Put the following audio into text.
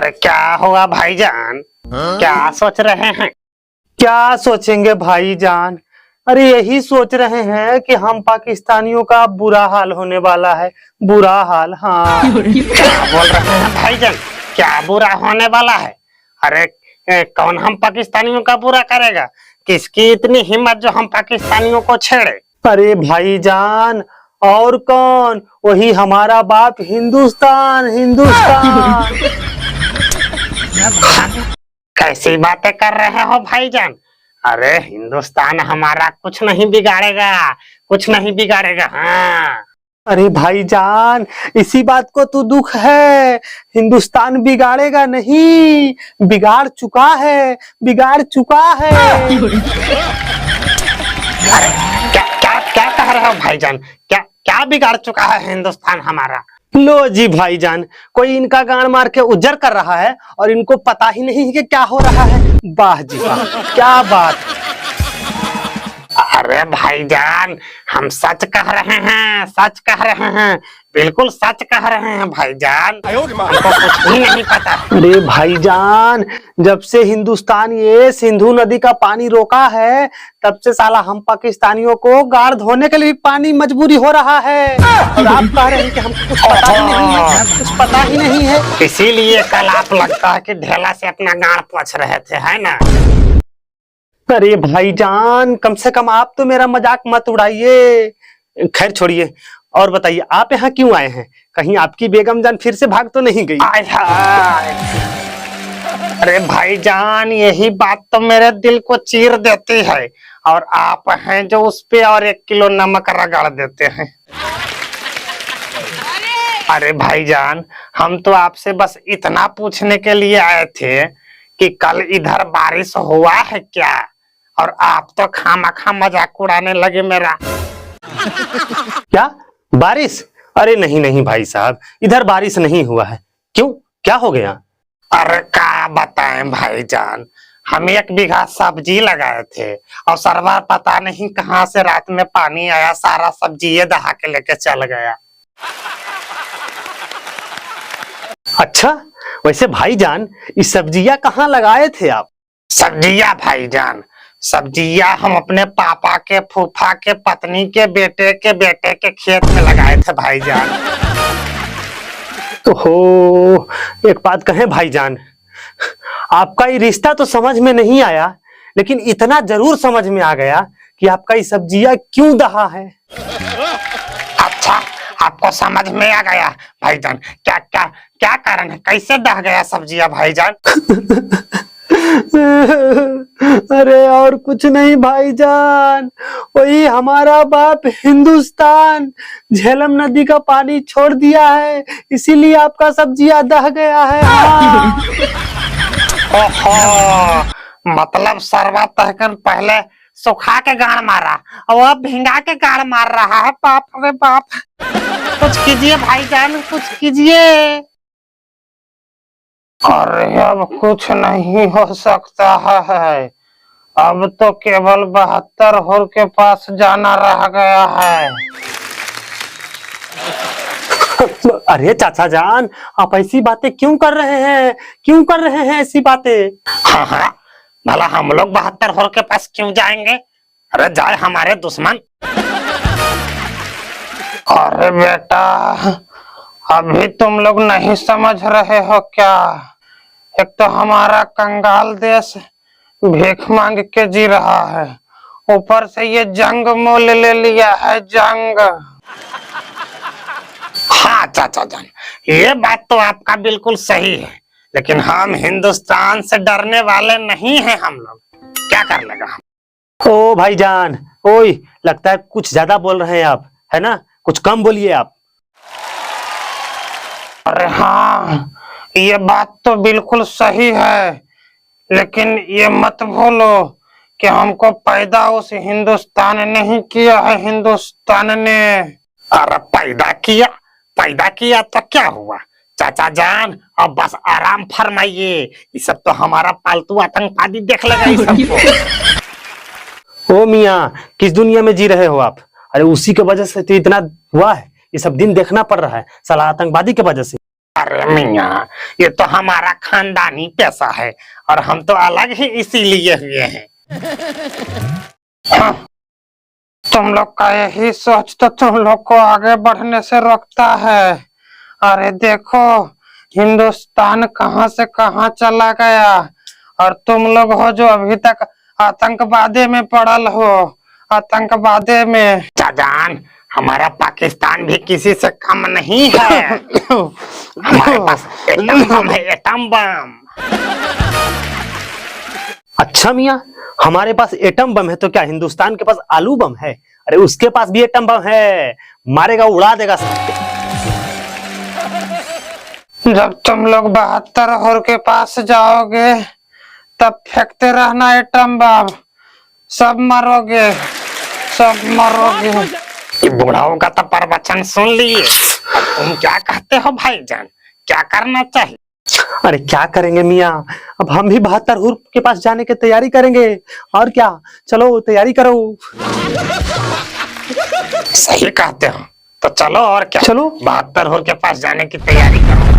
अरे क्या हुआ भाईजान? क्या सोच रहे हैं? क्या सोचेंगे भाईजान। अरे यही सोच रहे हैं कि हम पाकिस्तानियों का बुरा हाल होने वाला है। बुरा हाल, हाँ। क्या बोल रहे हैं भाईजान? क्या बुरा होने वाला है? अरे कौन हम पाकिस्तानियों का बुरा करेगा? किसकी इतनी हिम्मत जो हम पाकिस्तानियों को छेड़े? अरे भाईजान, और कौन? वही हमारा बाप हिंदुस्तान। हिंदुस्तान। कैसी बातें कर रहे हो भाईजान? अरे हिंदुस्तान हमारा कुछ नहीं बिगाड़ेगा, कुछ नहीं बिगाड़ेगा। हाँ अरे भाईजान, इसी बात को तो दुख है। हिंदुस्तान बिगाड़ेगा नहीं, बिगाड़ चुका है। बिगाड़ चुका है। अरे क्या क्या क्या कह रहे हो भाईजान? क्या क्या बिगाड़ चुका है हिंदुस्तान हमारा? लो जी भाईजान, कोई इनका गाड़ मार के उज्जर कर रहा है और इनको पता ही नहीं कि क्या हो रहा है। वाह जी वाह, क्या बात। अरे भाईजान, हम सच कह रहे हैं, सच कह रहे हैं, बिल्कुल सच कह रहे हैं भाईजान। हमको कुछ भी नहीं पता। अरे भाईजान, जब से हिंदुस्तान ये सिंधु नदी का पानी रोका है, तब से साला हम पाकिस्तानियों को गाड़ धोने के लिए पानी मजबूरी हो रहा है। और आप कह रहे हैं कि हमको कुछ पता ही नहीं है, कुछ पता ही नहीं है। इसीलिए कल आप लगता है कि ढेला से अपना गाड़ पोंछ रहे थे, है ना? अरे भाईजान, कम से कम आप तो मेरा मजाक मत उड़ाइए। खैर छोड़िए, और बताइए आप यहाँ क्यों आए हैं? कहीं आपकी बेगम जान फिर से भाग तो नहीं गई? आय हाय। अरे भाईजान, यही बात तो मेरे दिल को चीर देती है। और आप हैं जो उस पे और 1 किलो नमक रगड़ देते हैं। अरे भाईजान, हम तो आपसे बस इतना पूछने के लिए आए थे कि कल इधर बारिश हुआ है क्या? और आप तो खामखा मजाक उड़ाने लगे मेरा। क्या बारिश? अरे नहीं नहीं भाई साहब, इधर बारिश नहीं हुआ है। क्यों, क्या हो गया? अरे क्या बताएं भाईजान, हम 1 बीघा सब्जी लगाए थे और सरवा पता नहीं कहां से रात में पानी आया, सारा सब्जी ये दहा के लेके चल गया। अच्छा, वैसे भाईजान इस सब्जियां कहाँ लगाए थे आप? सब्जिया भाईजान, सब्जिया हम अपने पापा के फूफा के पत्नी के बेटे के खेत में लगाए थे भाईजान। तो हो, एक बात कहें भाईजान, आपका ये रिश्ता तो समझ में नहीं आया, लेकिन इतना जरूर समझ में आ गया कि आपका ये सब्जियां क्यों दहा है। अच्छा, आपको समझ में आ गया भाईजान? क्या क्या क्या कारण है, कैसे दह गया सब्जियां भाईजान? अरे और कुछ नहीं भाईजान, वही हमारा बाप हिंदुस्तान झेलम नदी का पानी छोड़ दिया है, इसीलिए आपका सब्जियां दह गया है। हाँ। ओहो, मतलब सरवा तहकन पहले सुखा के गाड़ मारा और अब भिंगा के गाड़ मार रहा है। बाप रे बाप, कुछ कीजिए भाईजान, कुछ कीजिए। अरे अब कुछ नहीं हो सकता है, अब तो केवल 72 होर के पास जाना रह गया है। अरे चाचा जान, आप ऐसी बातें क्यों कर रहे हैं? क्यों कर रहे हैं ऐसी बातें? हाँ हाँ, भला हम लोग 72 होर के पास क्यों जाएंगे? अरे जाए हमारे दुश्मन। अरे बेटा, अभी तुम लोग नहीं समझ रहे हो क्या? एक तो हमारा कंगाल देश भीख मांग के जी रहा है, ऊपर से ये जंग मोल ले लिया है, जंग। हाँ चाचा जान, ये बात तो आपका बिल्कुल सही है, लेकिन हम हिंदुस्तान से डरने वाले नहीं हैं। हम लोग क्या कर लेगा हम? ओ भाईजान, ओए, लगता है कुछ ज्यादा बोल रहे हैं आप, है ना? कुछ कम बोलिए आप। अरे हाँ, ये बात तो बिल्कुल सही है, लेकिन ये मत भूलो कि हमको पैदा उस हिंदुस्तान ने ही किया है, हिंदुस्तान ने। अरे पैदा किया तो क्या हुआ चाचा जान? अब बस आराम फरमाइए, ये सब तो हमारा पालतू आतंकवादी देख लेगा ये सबको। ओ मियाँ, किस दुनिया में जी रहे हो आप? अरे उसी के वजह से तो इतना हुआ है, ये सब दिन देखना पड़ रहा है, साला आतंकवादी के वजह से। अरे मियाँ, ये तो हमारा खानदानी पैसा है और हम तो अलग ही इसीलिए हुए हैं। हाँ, तुम लोग का यही सोच तो तुम लोग को आगे बढ़ने से रोकता है। अरे देखो हिंदुस्तान कहां से कहां चला गया और तुम लोग हो जो अभी तक आतंकवादी में पड़ल हो, आतंकवादी में। जान, हमारा पाकिस्तान भी किसी से कम नहीं है। हमारे पास एटम बम है, एटम बम। अच्छा मियाँ, हमारे पास एटम बम है तो क्या हिंदुस्तान के पास आलू बम है? अरे उसके पास भी एटम बम है, मारेगा उड़ा देगा सबको। जब तुम लोग 72 होर के पास जाओगे तब फेंकते रहना एटम बम, सब मरोगे, सब मरोगे। ये बुढ़ाओं का तो प्रवचन सुन लिए, अब तुम क्या कहते हो भाईजान, क्या करना चाहिए? अरे क्या करेंगे मियाँ, अब हम भी 72 हुर के पास जाने की तैयारी करेंगे और क्या। चलो तैयारी करो। सही कहते हो, तो चलो और क्या, चलो 72 होर के पास जाने की तैयारी करो।